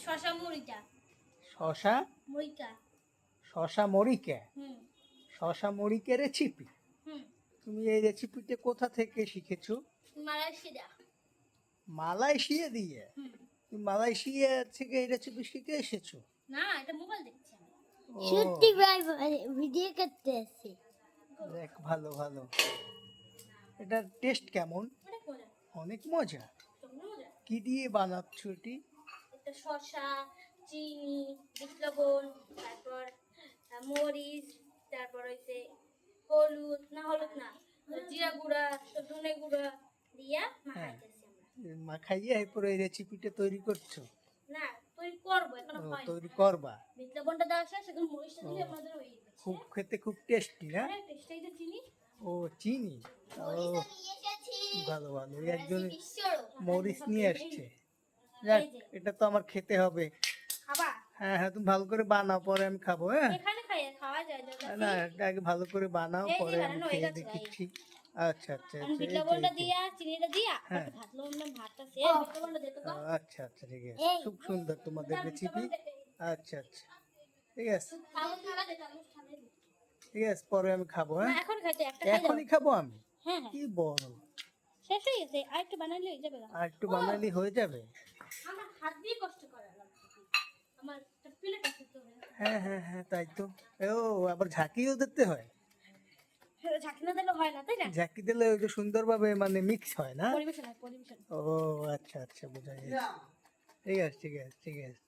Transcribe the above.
শশা মরিচা শশা মরিচা শশা মরিকা হুম শশা মরিকা রেসিপি। হুম তুমি এই রেসিপিটা কোথা থেকে শিখেছো? মালয়েশিয়া মালয়েশিয়া দিয়ে? হুম তুমি মালয়েশিয়া থেকে এই রেসিপি শিখে এসেছো? না এটা মোবাইল দেখছি আমি ও, সত্যি ভাই ভিডিও করতে আসছি। দেখ ভালো ভালো। এটার টেস্ট কেমন? অনেক মজা অনেক মজা। কেমন মজা কি দিয়ে বানাচ্ছো এটি? এটা শসা চিনি বিট লবণ তারপর মরিচ তারপর হইছে হলুদ না জিরা গুঁড়া ধনে গুঁড়া দিয়া হ্যাঁ, মাখাইতেছি আমরা মাখাইয়ে এরপরে এই রেসিপিটা তৈরি করছো? না তৈরি করবো এখনো ও, হয় তৈরি করবা। বিট লবণটা দেওয়া শেষ এখন মরিচটা দিলে আমাদের হয়ে গেছে খুব খেতে খুব টেস্টি না? অনেক টেস্ট এই যে চিনি ও চিনি। ও নিয়ে এসেছি ভালো ভালো। এই একজন বিশ্বরও মরিচ নিয়ে আসছে। যাক, এটা তো আমার খেতে হবে। খাবা হ্যাঁ হ্যাঁ, তুমি ভালো করে বানাও, পরে আমি খাবো। হ্যাঁ এখানে খাওয়া যায় না, এটা আগে ভালো করে বানাও, এই যে পরে আমি বানানো হয়ে খেয়ে গেছে ভাই। দেখিচ্ছি। আচ্ছা আচ্ছা আমি আচ্ছা, বিট এই তো, লবণটা এই তো। দিয়া চিনিটা দিয়া হ্যাঁ। ভাত লবণ ভাতটা সে বিট লবণটা দিতে ও, আচ্ছা আচ্ছা, ঠিক আছে। এই। খুব সুন্দর তোমাদের রেসিপি। আচ্ছা আচ্ছা, ঠিক আছে ঠিক আছে, পরে আমি খাবো। না হ্যাঁ, এখন খাইতে একটা খাই দাও এখনই খাবো আমি? হ্যাঁ হ্যাঁ কি বলো, শেষ হয়ে গেছে আর একটু বানাইলে হয়ে যাবে না আর একটু বানালি হয়ে যাবে? আমার হাত দিয়ে কষ্ট করে আমার একটা প্লেট আছে তো হ্যাঁ হ্যাঁ হ্যাঁ, তাই তো। ও, আবার ঝাঁকিও দিতে হয়? ঝাঁকি না দিলে হয় না তাই না ঝাঁকি দিলে ওই যে সুন্দরভাবে মানে মিক্স হয় না? পরিবেশন হয় পরিবেশন ও আচ্ছা আচ্ছা, বোঝা গেছে। ঠিক আছে ঠিক আছে ঠিক আছে।